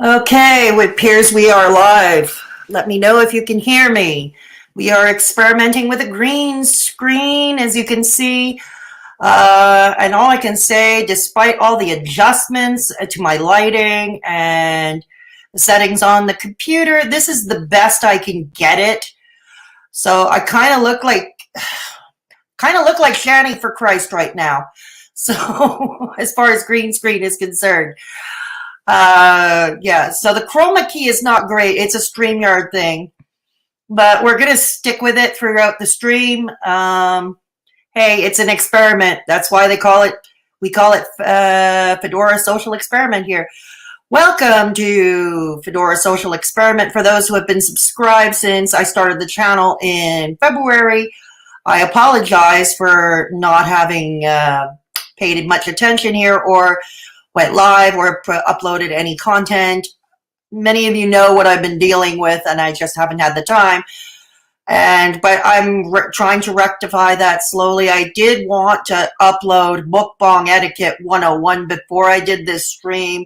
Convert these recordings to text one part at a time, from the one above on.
Okay, it appears we are live. Let me know if you can hear me. We are experimenting with a green screen, as you can see. And all I can say, despite all the adjustments to my lighting and the settings on the computer, this is the best I can get it. So I kind of look like Shanny for Christ right now. So as far as green screen is concerned. Yeah, so the chroma key is not great. It's a StreamYard thing, but we're gonna stick with it throughout the stream. Hey, it's an experiment. That's why we call it Fedora Social Experiment here. Welcome to Fedora Social Experiment. For those who have been subscribed since I started the channel in February, I apologize for not having paid much attention here or went live or uploaded any content. Many of you know what I've been dealing with, and I just haven't had the time. But I'm trying to rectify that slowly. I did want to upload Mukbang Etiquette 101 before I did this stream.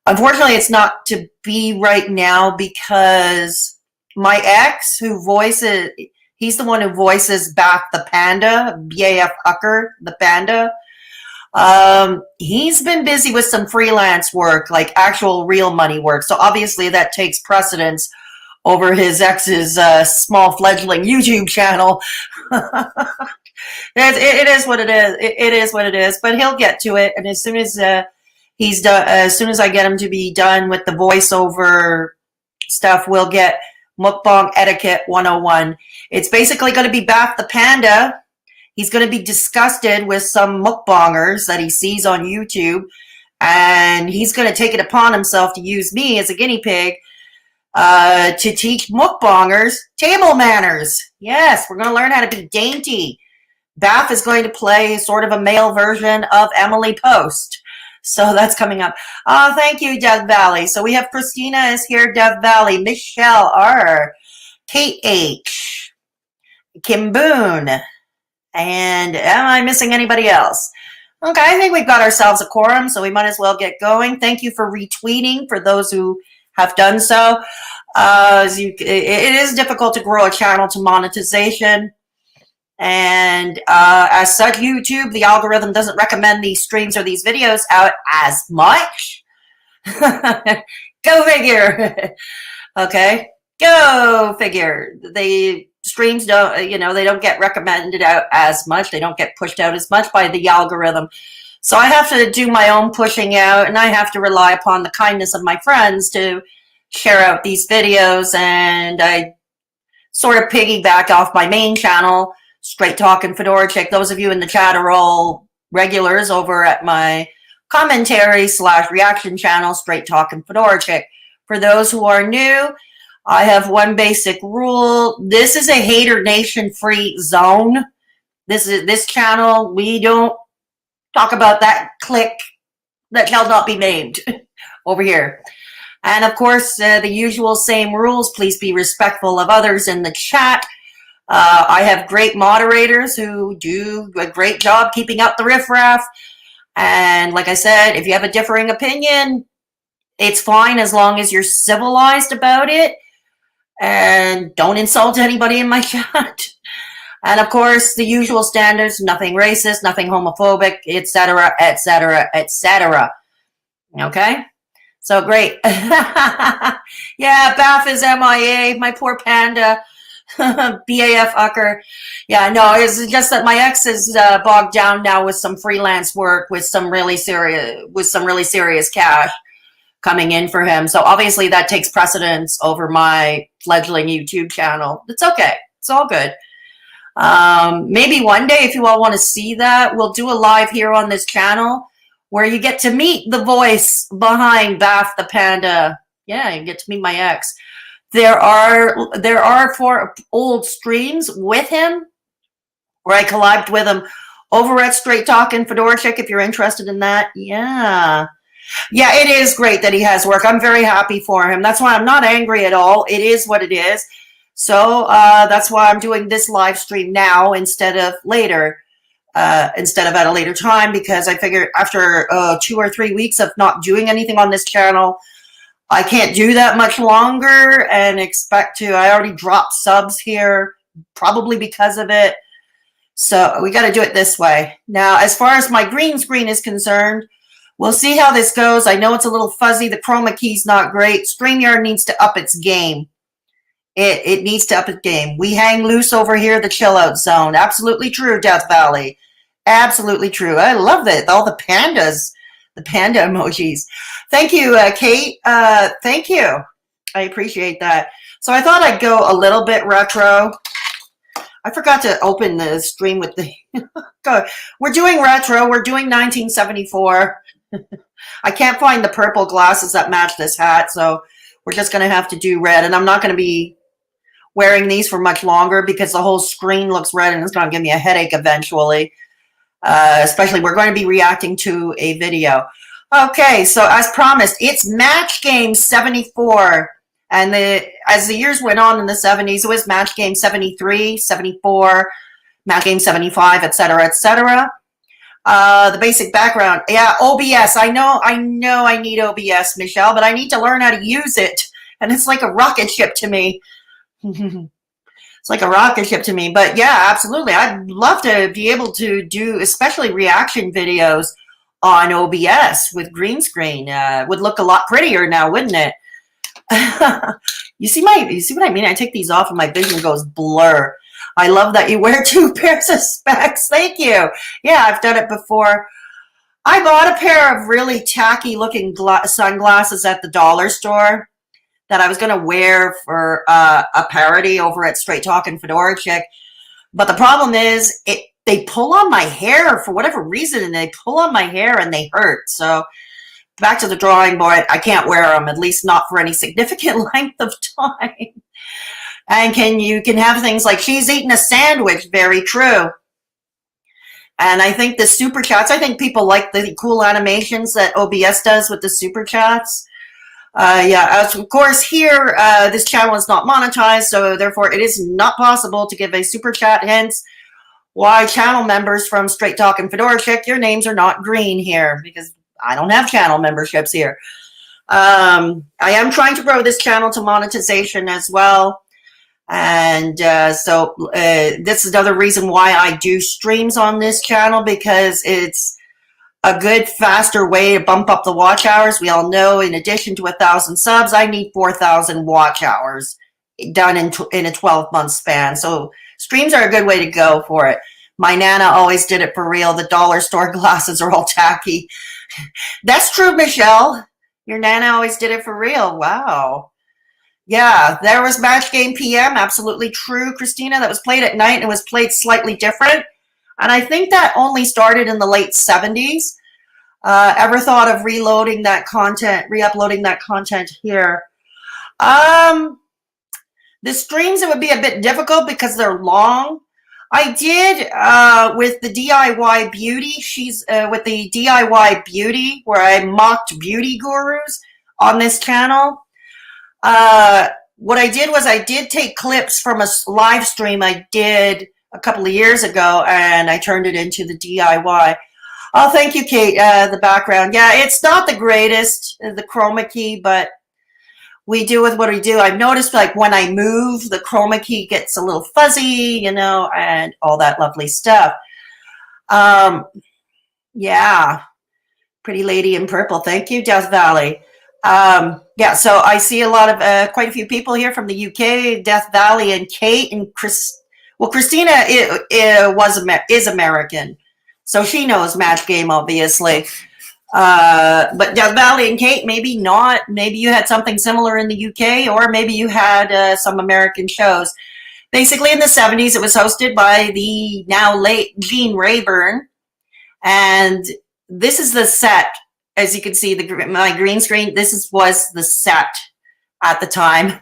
Unfortunately, it's not to be right now because my ex, he's the one who voices Bath the Panda, BAF Ucker, the Panda. He's been busy with some freelance work, like actual real money work. So obviously that takes precedence over his ex's small fledgling YouTube channel. It is what it is. It is what it is. But he'll get to it, and as soon as he's done, as soon as I get him to be done with the voiceover stuff, we'll get Mukbang Etiquette 101. It's basically going to be Bath the Panda. He's going to be disgusted with some mukbangers that he sees on YouTube, and he's going to take it upon himself to use me as a guinea pig to teach mukbangers table manners. Yes, we're going to learn how to be dainty. Bath is going to play sort of a male version of Emily Post. So that's coming up. Oh, thank you, Death Valley. So we have Christina is here, Death Valley, Michelle R, Kate H, Kim Boone, and am I missing anybody else? Okay, I think we've got ourselves a quorum, so we might as well get going. Thank you for retweeting for those who have done so. It is difficult to grow a channel to monetization. And as such, YouTube, the algorithm doesn't recommend these streams or these videos out as much. Go figure. Okay, go figure. The streams don't, they don't get recommended out as much. They don't get pushed out as much by the algorithm. So I have to do my own pushing out, and I have to rely upon the kindness of my friends to share out these videos. And I sort of piggyback off my main channel, Straight Talking Fedora Chick. Those of you in the chat are all regulars over at my commentary/reaction channel, Straight Talking Fedora Chick. For those who are new, I have one basic rule. This is a Hater Nation free zone. This channel, we don't talk about that clique that shall not be named over here. And of course, the usual same rules. Please be respectful of others in the chat. I have great moderators who do a great job keeping out the riffraff. And like I said, if you have a differing opinion, it's fine as long as you're civilized about it and don't insult anybody in my chat. And of course, the usual standards, nothing racist, nothing homophobic, etc., etc., etc. Okay? So great. Yeah, Bath is MIA, my poor panda. BAF Ucker. Yeah, no, it's just that my ex is bogged down now with some freelance work with some really serious cash coming in for him. So obviously that takes precedence over my fledgling YouTube channel. It's okay. It's all good. Maybe one day, if you all want to see that, we'll do a live here on this channel where you get to meet the voice behind Bath the Panda. Yeah, you get to meet my ex. There are 4 old streams with him where I collabed with him over at Straight Talkin' Fedora Chick, if you're interested in that. Yeah, it is great that he has work. I'm very happy for him. That's why I'm not angry at all. It is what it is. So that's why I'm doing this live stream now instead of later, instead of at a later time, because I figure after 2 or 3 weeks of not doing anything on this channel, I can't do that much longer and expect to. I already dropped subs here, probably because of it. So we got to do it this way. Now, as far as my green screen is concerned, we'll see how this goes. I know it's a little fuzzy. The chroma key's not great. StreamYard needs to up its game. It needs to up its game. We hang loose over here, the chill out zone. Absolutely true, Death Valley. Absolutely true. I love it. All the pandas, the panda emojis. Thank you, Kate. Thank you. I appreciate that. So I thought I'd go a little bit retro. I forgot to open the stream with the... We're doing retro. We're doing 1974. I can't find the purple glasses that match this hat, so we're just going to have to do red. And I'm not going to be wearing these for much longer because the whole screen looks red and it's going to give me a headache eventually. Especially we're going to be reacting to a video. Okay, so as promised, it's Match Game 74. And as the years went on in the 70s, it was Match Game 73, 74, Match Game 75, etc., etc. The basic background. Yeah, OBS. I know I need OBS, Michelle, but I need to learn how to use it. And it's like a rocket ship to me. It's like a rocket ship to me. But yeah, absolutely. I'd love to be able to do especially reaction videos on OBS with green screen. Would look a lot prettier now, wouldn't it? You see what I mean? I take these off and my vision goes blur. I love that you wear 2 pairs of specs. Thank you. Yeah, I've done it before. I bought a pair of really tacky looking sunglasses at the dollar store that I was going to wear for a parody over at Straight Talkin' Fedora Chick. But the problem is they pull on my hair for whatever reason, and they pull on my hair and they hurt. So back to the drawing board. I can't wear them, at least not for any significant length of time. And you can have things like she's eating a sandwich. Very true. And I think the super chats, I think people like the cool animations that OBS does with the super chats. Yeah, of course here, this channel is not monetized, so therefore it is not possible to give a super chat, hence why channel members from Straight Talkin' Fedora Chick, your names are not green here, because I don't have channel memberships here. I am trying to grow this channel to monetization as well. And so this is another reason why I do streams on this channel, because it's a good, faster way to bump up the watch hours. We all know, in addition to 1,000 subs, I need 4,000 watch hours done in a 12-month span. So streams are a good way to go for it. My Nana always did it for real. The dollar store glasses are all tacky. That's true, Michelle. Your Nana always did it for real. Wow. Yeah, there was Match Game PM. Absolutely true, Christina. That was played at night and it was played slightly different. And I think that only started in the late 70s. Ever thought of reloading that content, re-uploading that content here? The streams, it would be a bit difficult because they're long. I did with the DIY beauty. She's with the DIY beauty, where I mocked beauty gurus on this channel. What I did was I did take clips from a live stream I did a couple of years ago, and I turned it into the DIY. Oh, thank you, Kate. The background. Yeah, it's not the greatest, the chroma key, but we do with what we do. I've noticed, like, when I move, the chroma key gets a little fuzzy, you know, and all that lovely stuff. Yeah. Pretty lady in purple. Thank you, Death Valley. Yeah, so I see a lot of, quite a few people here from the UK, Death Valley and Kate and Chris. Well, Christina is American, so she knows Match Game, obviously. But Death Valley and Kate, maybe not. Maybe you had something similar in the UK, or maybe you had some American shows. Basically, in the 70s, it was hosted by the now late Gene Reyburn. And this is the set. As you can see, my green screen, was the set at the time.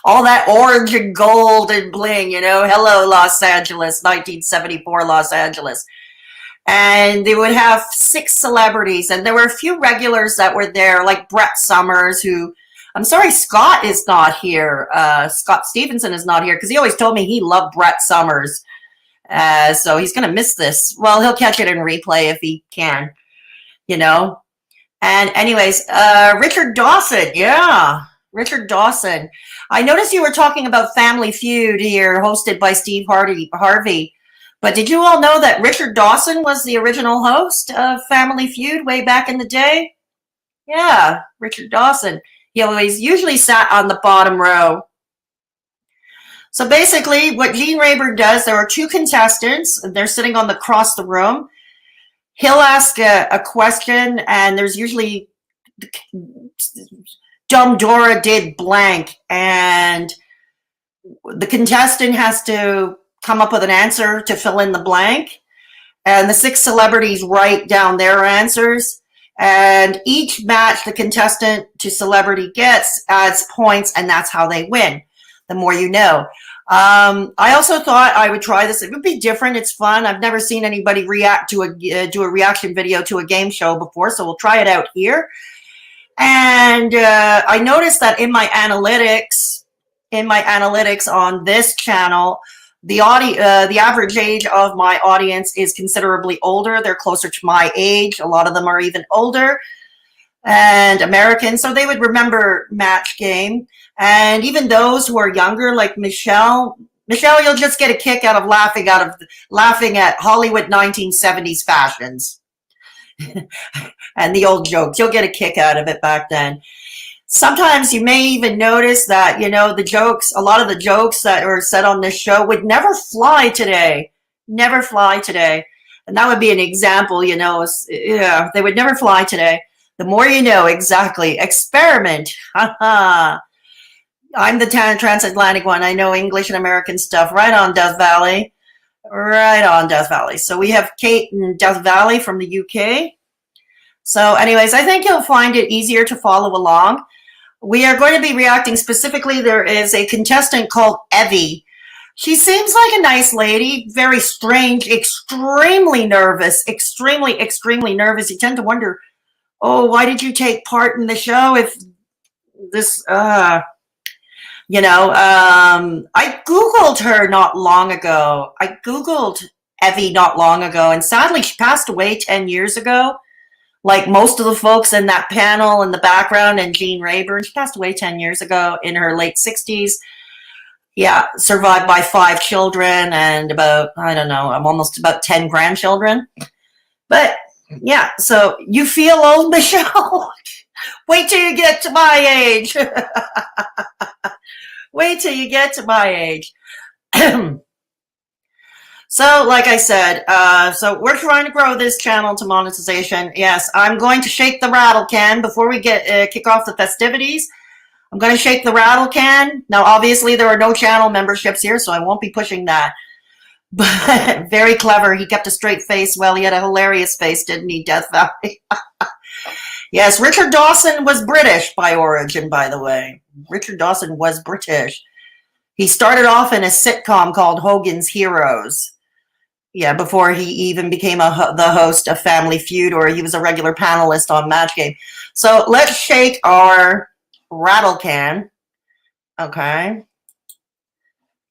All that orange and gold and bling, you know. Hello, Los Angeles, 1974 Los Angeles. And they would have 6 celebrities, and there were a few regulars that were there, like Brett Summers, who, I'm sorry, Scott is not here. Scott Stevenson is not here, because he always told me he loved Brett Summers. So he's going to miss this. Well, he'll catch it in replay if he can, you know. And anyways, Richard Dawson, yeah, Richard Dawson. I noticed you were talking about Family Feud here, hosted by Steve Harvey. But did you all know that Richard Dawson was the original host of Family Feud way back in the day? Yeah, Richard Dawson. He always usually sat on the bottom row. So basically, what Gene Reyburn does, there are two contestants. They're sitting on the across the room. He'll ask a question, and there's usually Dumb Dora did blank, and the contestant has to come up with an answer to fill in the blank. And the six celebrities write down their answers. And each match the contestant to celebrity gets adds points, and that's how they win. The more you know. I also thought I would try this. It would be different. It's fun. I've never seen anybody react to do a reaction video to a game show before, so we'll try it out here. And I noticed that in my analytics on this channel, the average age of my audience is considerably older. They're closer to my age. A lot of them are even older and American, so they would remember Match Game. And even those who are younger, like Michelle, you'll just get a kick out of laughing at Hollywood 1970s fashions and the old jokes. You'll get a kick out of it back then. Sometimes you may even notice that, you know, a lot of the jokes that are said on this show would never fly today. Never fly today. And that would be an example, you know, yeah, they would never fly today. The more you know, exactly. Experiment. Haha. I'm the transatlantic one. I know English and American stuff. Right on, Death Valley. Right on, Death Valley. So we have Kate in Death Valley from the UK. So anyways, I think you'll find it easier to follow along. We are going to be reacting specifically. There is a contestant called Evie. She seems like a nice lady, very strange, extremely nervous, extremely nervous. You tend to wonder, oh, why did you take part in the show if this, you know, I Googled her not long ago. I Googled Evie not long ago, and sadly she passed away 10 years ago. Like most of the folks in that panel in the background, and Gene Reyburn, she passed away 10 years ago in her late 60s. Yeah, survived by 5 children and about, I don't know, I'm almost about 10 grandchildren. But yeah, so you feel old, Michelle? Wait till you get to my age. Wait till you get to my age. So, like I said, so we're trying to grow this channel to monetization. Yes, I'm going to shake the rattle can before we kick off the festivities. I'm going to shake the rattle can. Now, obviously, there are no channel memberships here, so I won't be pushing that. But very clever. He kept a straight face. Well, he had a hilarious face, didn't he, Death Valley? Yes, Richard Dawson was British by origin, by the way. Richard Dawson was British. He started off in a sitcom called Hogan's Heroes. Yeah, before he even became the host of Family Feud, or he was a regular panelist on Match Game. So let's shake our rattle can. Okay.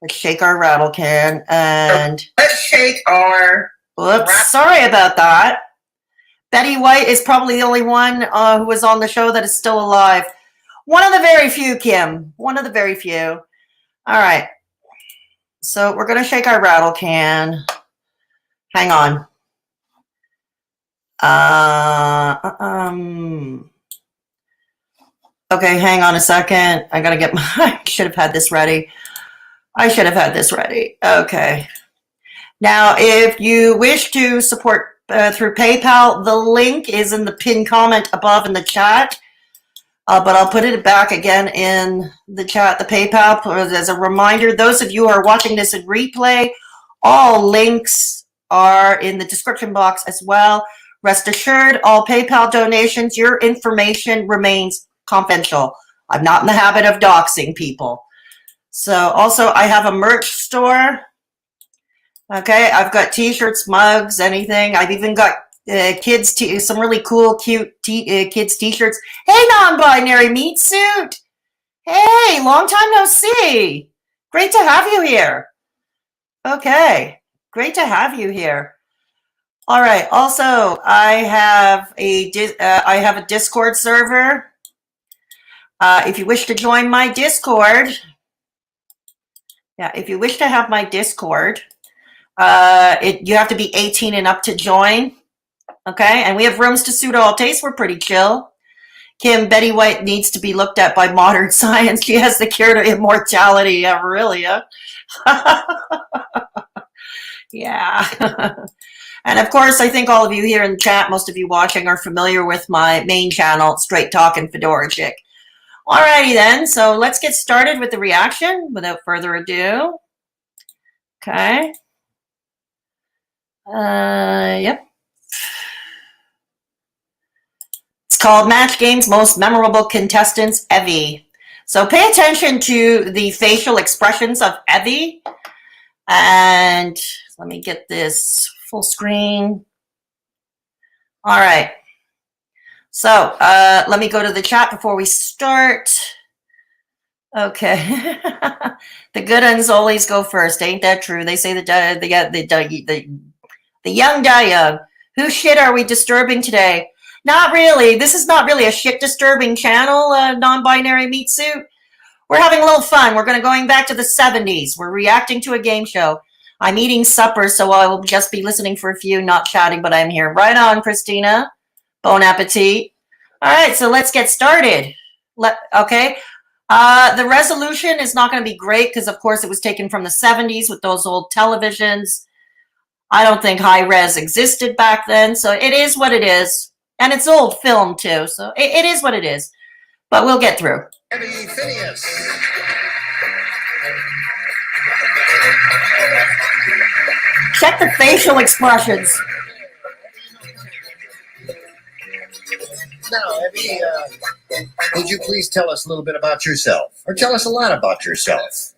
Let's shake our rattle can, and let's shake our... Whoops, sorry about that. Betty White is probably the only one who was on the show that is still alive. One of the very few, Kim. One of the very few. All right. So we're going to shake our rattle can. Hang on. Okay, hang on a second. I gotta get my... I should have had this ready. Okay. Now, if you wish to support through PayPal, the link is in the pinned comment above in the chat. But I'll put it back again in the chat, the PayPal, as a reminder. Those of you who are watching this in replay, all links are in the description box as well. Rest assured, all PayPal donations, your information remains confidential. I'm not in the habit of doxing people. So also, I have a merch store. Okay, I've got t-shirts, mugs, anything. I've even got kids, some really cool, cute kids t-shirts. Hey, non-binary meat suit. Hey, long time no see. Great to have you here. Okay, great to have you here. All right. Also, I have a Discord server. If you wish to join my Discord, if you wish to have my Discord, you have to be 18 and up to join. Okay, and we have rooms to suit all tastes. We're pretty chill. Kim, Betty White needs to be looked at by modern science. She has the cure to immortality. Yeah, really? Yeah. Yeah. And of course, I think all of you here in the chat, most of you watching, are familiar with my main channel, Straight Talkin' Fedora Chick. Alrighty then, so let's get started with the reaction without further ado. Okay. Yep. It's called Match Game's Most Memorable Contestants, Evie. So pay attention to the facial expressions of Evie. And let me get this full screen. All right. So let me go to the chat before we start. Okay. The good ones always go first. Ain't that true? They say the young die young. Whose shit are we disturbing today? Not really. This is not really a shit disturbing channel, non-binary meat suit. We're having a little fun. We're going back to the 70s. We're reacting to a game show. I'm eating supper, so I will just be listening for a few, not chatting, but I'm here. Right on, Christina. Bon appetit. All right, so let's get started. Okay. The resolution is not going to be great because, of course, it was taken from the 70s with those old televisions. I don't think high res existed back then, so it is what it is. And it's old film, too, so it is what it is. But we'll get through. Check the facial expressions. Now, Evie, would you please tell us a little bit about yourself? Or tell us a lot about yourself?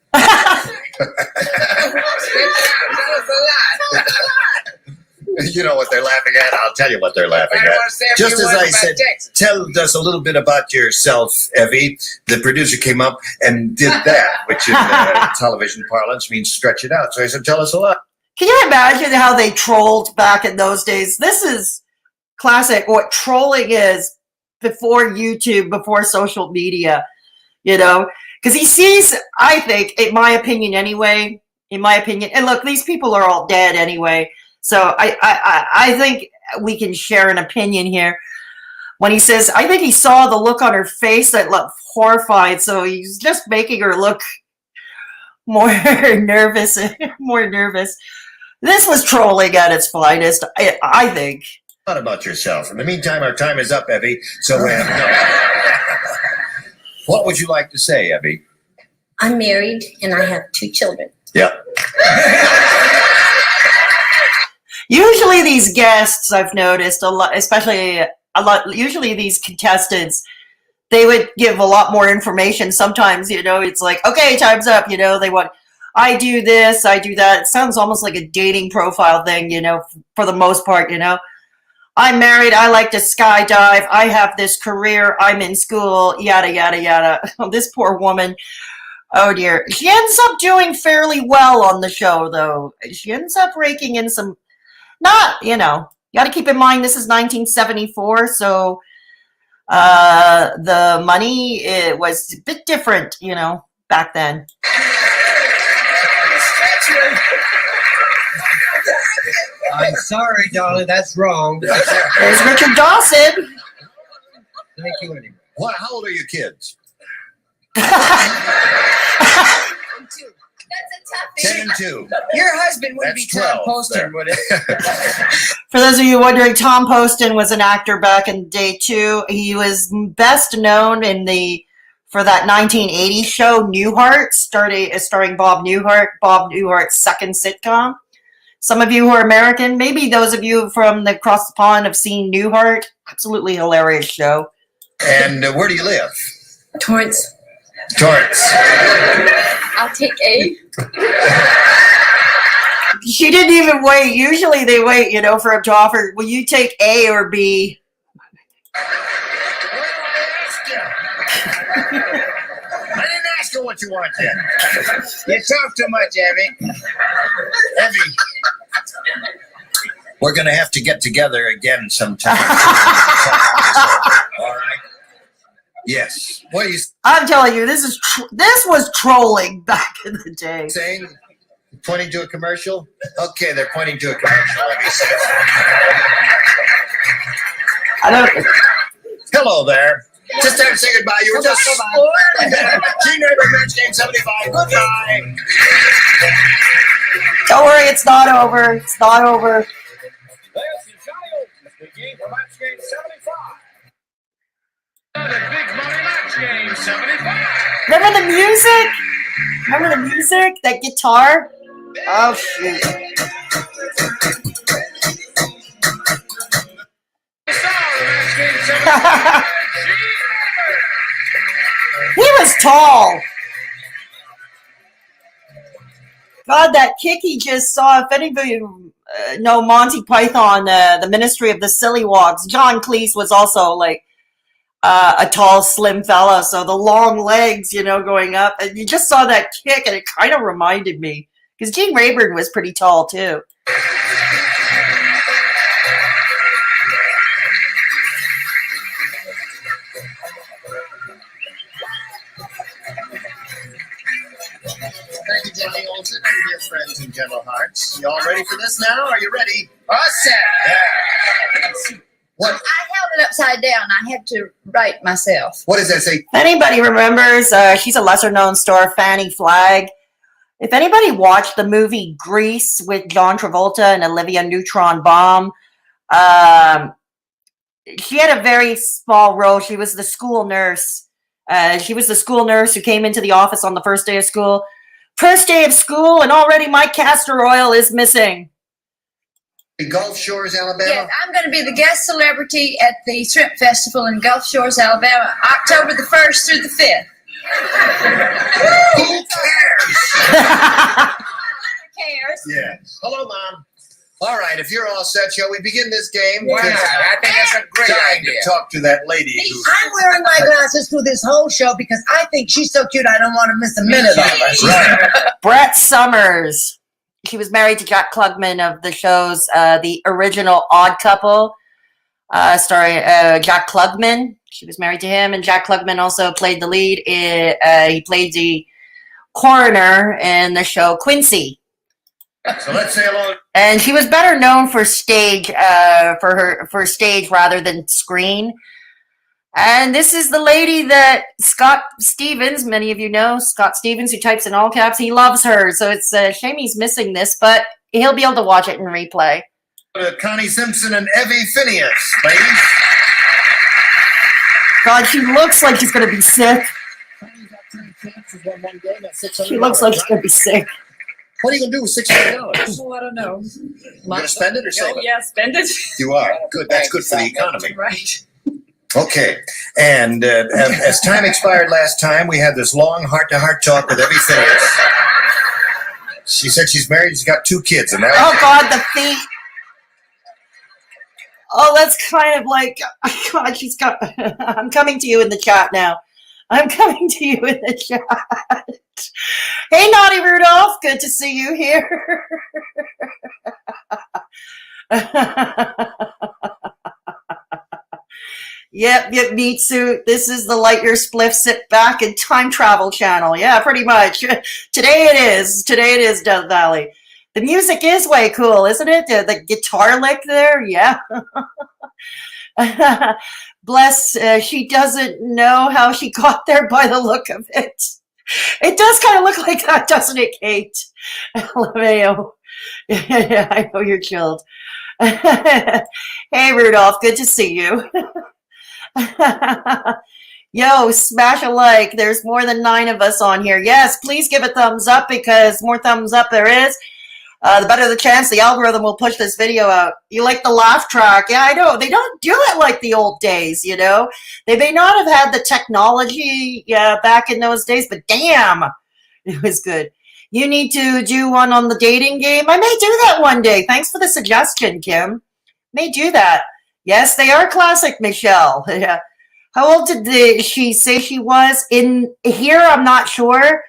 You know what they're laughing at? I'll tell you what they're laughing at. Just as I said, tell us a little bit about yourself, Evie. The producer came up and did that, which in television parlance means stretch it out. So I said, tell us a lot. Can you imagine how they trolled back in those days? This is classic what trolling is before YouTube, before social media, you know? Because he sees, I think, in my opinion anyway, and look, these people are all dead anyway, so I think we can share an opinion here. When he says, I think he saw the look on her face that looked horrified, so he's just making her look more nervous, more nervous. This was trolling at its finest, I think. What about yourself? In the meantime, our time is up, Evie, so what would you like to say, Evie? I'm married and I have 2 children. Yeah. Usually these guests, I've noticed a lot, usually these contestants, they would give a lot more information. Sometimes, it's like, okay, time's up, they want, I do this, I do that. It sounds almost like a dating profile thing, for the most part, I'm married, I like to skydive, I have this career, I'm in school, yada, yada, yada. This poor woman, oh dear. She ends up doing fairly well on the show, though. She ends up raking in some, you got to keep in mind this is 1974, so the money was a bit different, back then. I'm sorry, darling, that's wrong. There's Richard Dawson. Thank you anyway. What? How old are your kids? 10 and 2. Your husband wouldn't be Tom Poston, would it? For those of you wondering, Tom Poston was an actor back in the day too. He was best known for that 1980 show Newhart, starring Bob Newhart's second sitcom. Some of you who are American, maybe those of you from across the pond have seen Newhart. Absolutely hilarious show. And where do you live? Torrance. Torrance. I'll take A. She didn't even wait. Usually they wait, for him to offer, will you take A or B? I didn't ask you what you want yet. You talk too much, Evie. Evie. We're going to have to get together again sometime. All right. Yes. What are you I'm telling you, this was trolling back in the day. saying? Pointing to a commercial? Okay, they're pointing to a commercial. Let me see. I don't. Hello there. Just time to say goodbye. You were just Gene Reyburn, Match Game 75. Goodbye. Don't worry, it's not over. It's not over. This is Johnny Oates speaking for Match Game 75. The big money Match Game 75. Remember the music? Remember the music? That guitar? Oh, shoot. The star of Match Game 75. He was tall. God, that kick he just saw. If anybody know Monty Python, the Ministry of the Silly Walks, John Cleese was also like a tall, slim fella. So the long legs, going up. And you just saw that kick, and it kind of reminded me. Because Gene Reyburn was pretty tall, too. Thank you, Johnny Olsen, and dear friends and gentle hearts. You all ready for this now? Are you ready? All set. Yeah. What? I held it upside down. I had to write myself. What does that say? If anybody remembers, she's a lesser-known star, Fanny Flagg. If anybody watched the movie Grease with John Travolta and Olivia Newton-Baum, she had a very small role. She was the school nurse. She was the school nurse who came into the office on the first day of school. First day of school, and already my castor oil is missing. Gulf Shores, Alabama? Yes, I'm going to be the guest celebrity at the Shrimp Festival in Gulf Shores, Alabama, October the 1st through the 5th. Who cares? Who cares? Yeah. Hello, Mom. All right, if you're all set, shall we begin this game? Yeah, I think that's a great Dying idea. to talk to that lady who... I'm wearing my glasses through this whole show because I think she's so cute I don't want to miss a minute of her. Right. Brett Summers. She was married to Jack Klugman of the shows The Original Odd Couple, starring Jack Klugman. She was married to him, and Jack Klugman also played the lead. He played the coroner in the show Quincy. So let's say hello. And she was better known for stage, for stage rather than screen. And this is the lady that Scott Stevens, many of you know, Scott Stevens, who types in all caps, he loves her. So it's a shame he's missing this, but he'll be able to watch it in replay. Connie Simpson and Evie Phineas, ladies. God, she looks like she's going to be sick. She looks like she's going to be sick. What are you going to do with $600? Oh, I don't know. You going to spend it or save it? Yeah, spend it. You are. Good. That's good for the economy. Right. Okay. And as time expired last time, we had this long heart-to-heart talk with Evie Phineas. She said she's married. She's got 2 kids. And that Oh, God, the feet. Oh, that's kind of like, God, she's got, I'm coming to you in the chat now. I'm coming to you in the chat. Hey, Naughty Rudolph, good to see you here. Yep, meat suit. This is the light your spliff, sit back, and time travel channel. Yeah, pretty much. Today it is, Death Valley. The music is way cool, isn't it? The guitar lick there, yeah. Bless, she doesn't know how she got there by the look of it. It does kind of look like that, doesn't it, Kate? LMAO. Yeah, I know you're chilled. Hey, Rudolph, good to see you. Yo, smash a like. There's more than 9 of us on here. Yes, please give a thumbs up, because more thumbs up there is, the better the chance the algorithm will push this video out. You like the laugh track? Yeah, I know. They don't do it like the old days, you know? They may not have had the technology back in those days, but damn, it was good. You need to do one on the dating game? I may do that one day. Thanks for the suggestion, Kim. May do that. Yes, they are classic, Michelle. Yeah. How old did she say she was? In here, I'm not sure.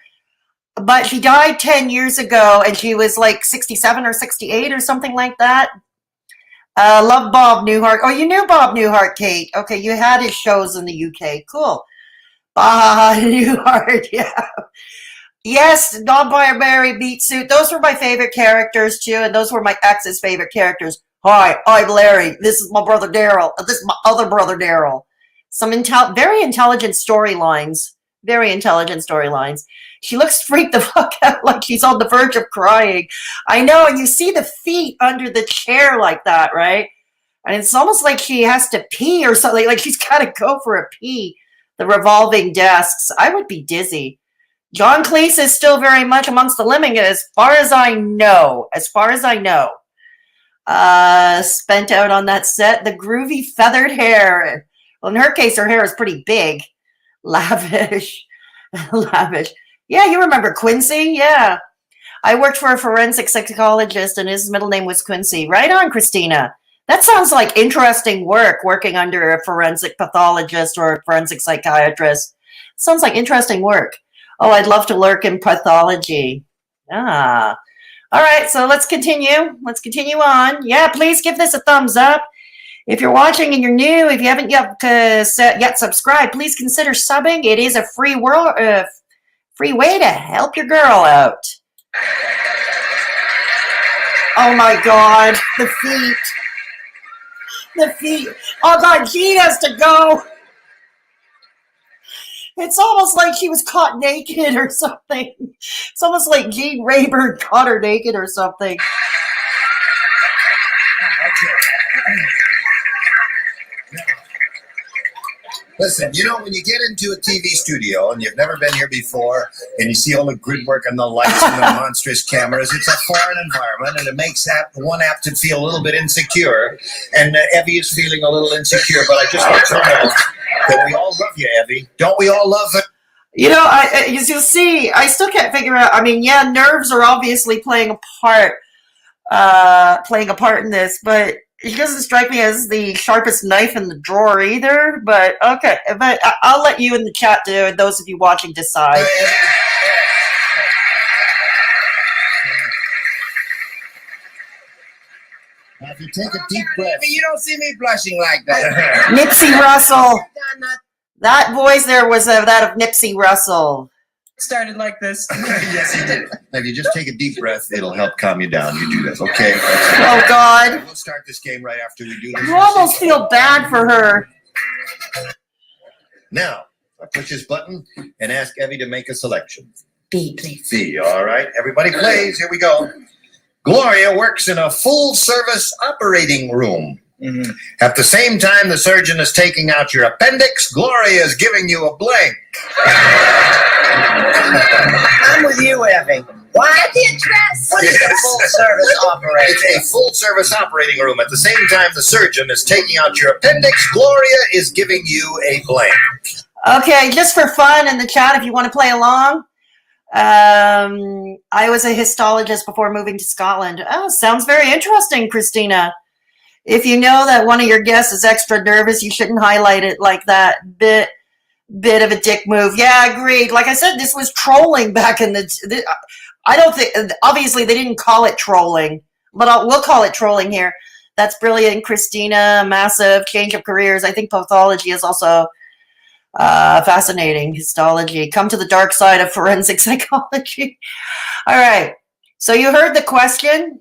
But she died 10 years ago, and she was like 67 or 68 or something like that. Love Bob Newhart. Oh, you knew Bob Newhart, Kate. Okay, you had his shows in the UK. Cool. Bob Newhart, yeah. Yes, non-binary meat suit. Those were my favorite characters, too, and those were my ex's favorite characters. Hi, I'm Larry. This is my brother Daryl. This is my other brother Daryl. Some very intelligent storylines. Very intelligent storylines. She looks freaked the fuck out like she's on the verge of crying. I know, and you see the feet under the chair like that, right? And it's almost like she has to pee or something. Like she's got to go for a pee. The revolving desks. I would be dizzy. John Cleese is still very much amongst the living, as far as I know. As far as I know. Spent out on that set. The groovy feathered hair. Well, in her case, her hair is pretty big. Lavish. Lavish. Yeah, you remember Quincy? Yeah. I worked for a forensic psychologist, and his middle name was Quincy. Right on, Christina. That sounds like interesting work, working under a forensic pathologist or a forensic psychiatrist. Sounds like interesting work. Oh, I'd love to lurk in pathology. Ah. All right, so let's continue. Let's continue on. Yeah, please give this a thumbs up. If you're watching and you're new, if you haven't yet subscribed, please consider subbing. It is a free way to help your girl out. Oh my God, the feet. The feet. Oh God, Gene has to go. It's almost like she was caught naked or something. It's almost like Gene Reyburn caught her naked or something. Listen, you know, when you get into a TV studio and you've never been here before and you see all the grid work and the lights and the monstrous cameras, it's a foreign environment and it makes one apt to feel a little bit insecure. And Evie is feeling a little insecure, but I just want you to know that we all love you, Evie. Don't we all love it? You know, as you'll see, I still can't figure out. I mean, yeah, nerves are obviously playing a part in this, but he doesn't strike me as the sharpest knife in the drawer either. But okay, but I'll let you in the chat, those of you watching, decide. Now, if you take a deep breath, You don't see me blushing like that. Nipsey Russell. That voice there was that of Nipsey Russell. Started like this. yes, he did. Now, if you just take a deep breath, it'll help calm you down. You do this, okay? Oh God. We'll start this game right after we do this. You almost feel bad for her. Now, I push this button and ask Evie to make a selection. B, please. B, all right. Everybody plays. Here we go. Gloria works in a full-service operating room. Mm-hmm. At the same time the surgeon is taking out your appendix, Gloria is giving you a blank. I'm with you, Evie. What? Get the address. What is a full-service operating? It's a full-service operating room. At the same time the surgeon is taking out your appendix, Gloria is giving you a blank. Okay, just for fun in the chat, if you want to play along. I was a histologist before moving to Scotland. Oh, sounds very interesting, Christina. If you know that one of your guests is extra nervous, you shouldn't highlight it like that. Bit of a dick move. Yeah, agreed. Like I said, this was trolling back in the I don't think, obviously they didn't call it trolling, but we'll call it trolling here. That's brilliant, Christina. Massive change of careers. I think pathology is also fascinating. Histology. Come to the dark side of forensic psychology. All right. So you heard the question.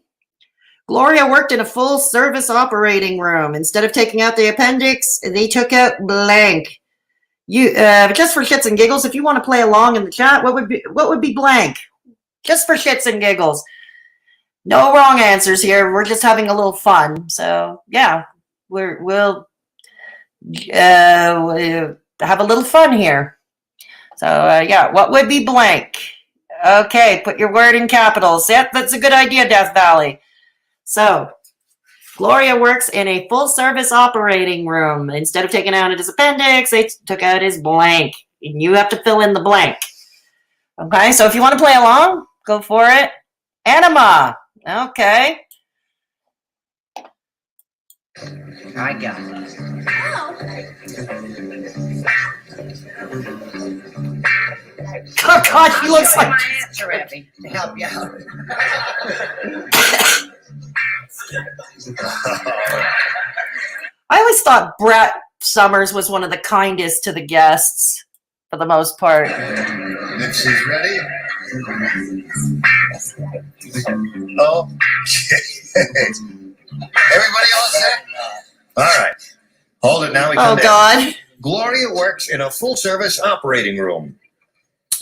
Gloria worked in a full-service operating room. Instead of taking out the appendix, they took out blank. You just for shits and giggles, if you want to play along in the chat, what would be blank? Just for shits and giggles. No wrong answers here. We're just having a little fun. So yeah, we'll have a little fun here. So yeah, what would be blank? Okay, put your word in capitals. Yep, that's a good idea, Death Valley. So, Gloria works in a full-service operating room. Instead of taking out his appendix, they took out his blank. And you have to fill in the blank. Okay, so if you want to play along, go for it. Anima. Okay. I got it. Oh, God, she looks like... my answer, Evie, to help you out. I always thought Brett Summers was one of the kindest to the guests, for the most part. Nipsey's ready. Oh, everybody all set? All right. Hold it now. We come Oh, in. God. Gloria works in a full-service operating room.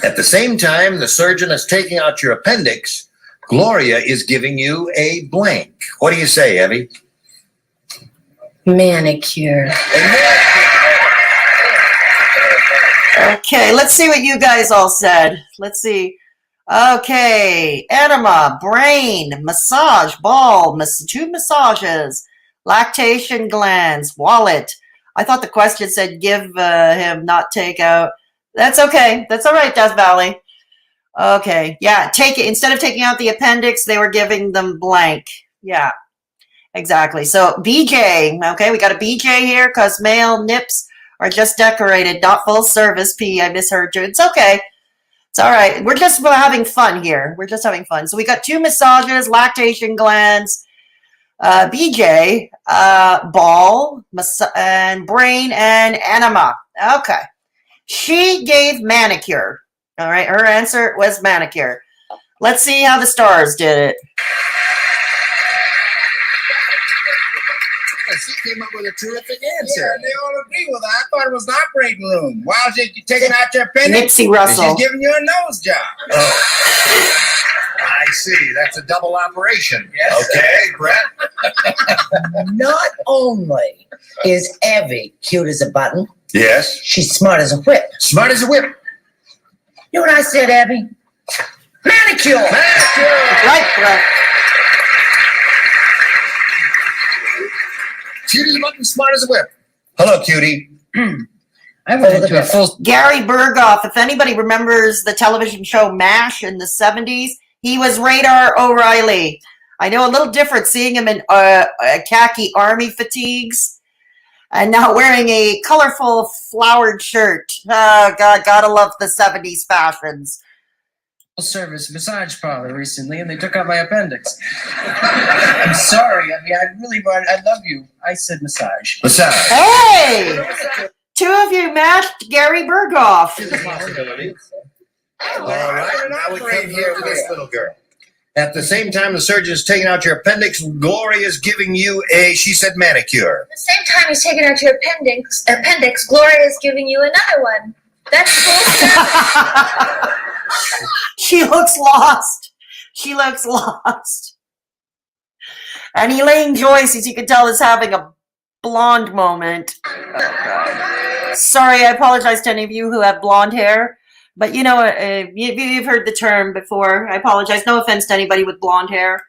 At the same time the surgeon is taking out your appendix, Gloria is giving you a blank. What do you say, Evie? Manicure. Okay, let's see what you guys all said. Let's see. Okay, enema, brain, massage, ball, 2 massages, lactation glands, wallet. I thought the question said give him, not take out. That's okay. That's all right, Death Valley. Okay, yeah, take it. Instead of taking out the appendix, they were giving them blank. Yeah, exactly. So BJ, okay, we got a BJ here because male nips are just decorated, not full service. P, I misheard you. It's okay. It's all right. We're having fun here. We're just having fun. So we got 2 massages, lactation glands, BJ, ball, and brain, and enema. Okay. She gave manicure. All right. Her answer was manicure. Let's see how the stars did it. She came up with a terrific answer. Yeah, they all agree with her. I thought it was the operating room. Why was it you taking out your appendix? Nipsey Russell. She's giving you a nose job. Oh. I see. That's a double operation. Yes. Okay, Brett. Not only is Evie cute as a button, Yes. she's smart as a whip. Smart as a whip. You know what I said, Evie? Manicure. Right, Brett. Cute as a button, smart as a whip. Hello, cutie. I went into a full. Gary Burghoff, if anybody remembers the television show MASH in the 70s, he was Radar O'Reilly. I know a little different seeing him in khaki army fatigues and now wearing a colorful flowered shirt. Oh, God, gotta love the 70s fashions. Service massage parlor recently, and they took out my appendix. I'm sorry. I mean, I love you. I said massage. Massage. Hey! 2 of you matched Gary Burghoff. All right, now we come here to this little girl. At the same time the surgeon's taking out your appendix, Gloria's giving you she said manicure. At the same time he's taking out your appendix, Gloria is giving you another one. That's full service. She looks lost. She looks lost. And Elaine Joyce, as you can tell, is having a blonde moment. Sorry, I apologize to any of you who have blonde hair. But you know, you've heard the term before. I apologize. No offense to anybody with blonde hair.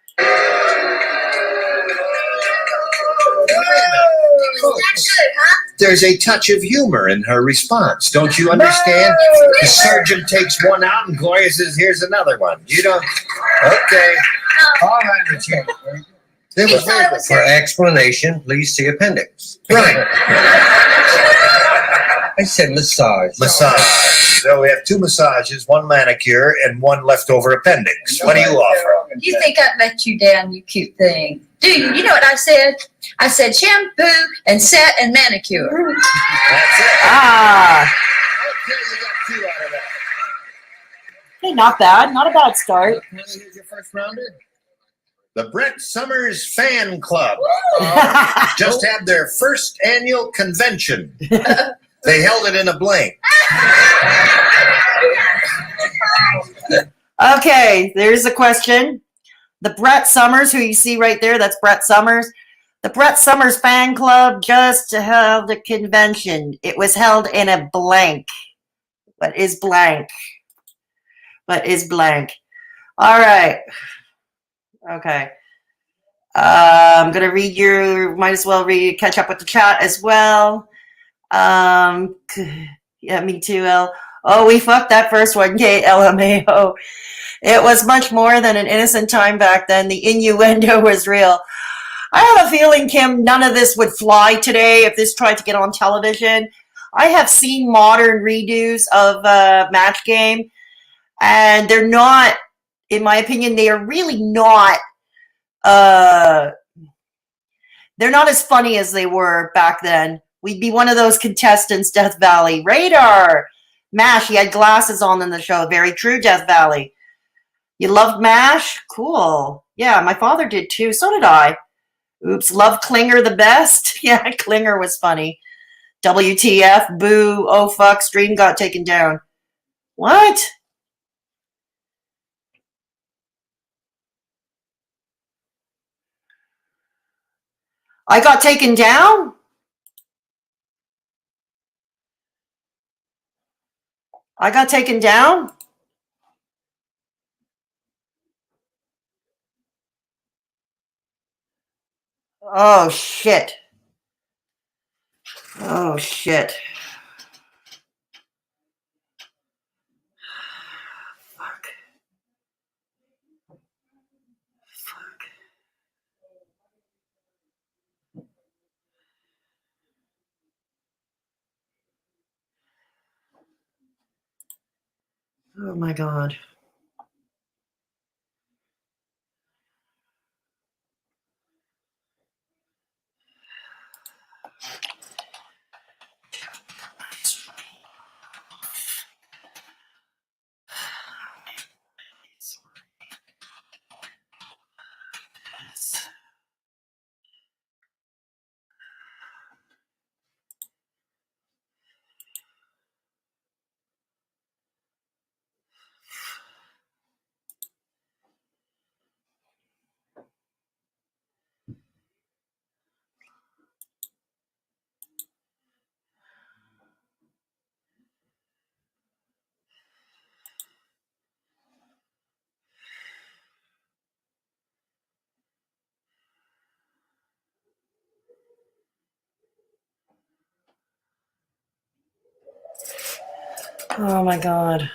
There's a touch of humor in her response. Don't you understand? The surgeon takes one out and Gloria says, here's another one. You don't. Okay. All right, Richard. It was very good. For explanation, please see appendix. Right. I said massage. Massage. So we have 2 massages, 1 manicure, and 1 leftover appendix. What do you offer? You think I'd let you down, you cute thing. Dude, you know what I said? I said shampoo and set and manicure. That's it. Ah. Okay, you got 2 out of that. Hey, not bad. Not a bad start. Here's your first rounder. The Brett Summers Fan Club just had their first annual convention. They held it in a blank. Okay, there's a question. The Brett Summers, who you see right there, that's Brett Summers. The Brett Summers Fan Club just held a convention. It was held in a blank. What is blank? What is blank? All right. Okay. I'm going to read might as well catch up with the chat as well. Yeah, me too, L. Oh, we fucked that first one, KLMAO. It was much more than an innocent time back then. The innuendo was real. I have a feeling, Kim, none of this would fly today if this tried to get on television. I have seen modern redos of Match Game, and they're not, in my opinion, they are really not They're not as funny as they were back then. We'd be one of those contestants, Death Valley. Radar! MASH, he had glasses on in the show. Very true, Death Valley. You loved MASH? Cool. Yeah, my father did too. So did I. Oops, love Klinger the best? Yeah, Klinger was funny. WTF, boo, oh fuck, stream got taken down. What? I got taken down? I got taken down? Oh, shit. Oh, shit. Fuck. Fuck. Oh, my God. Oh, my God.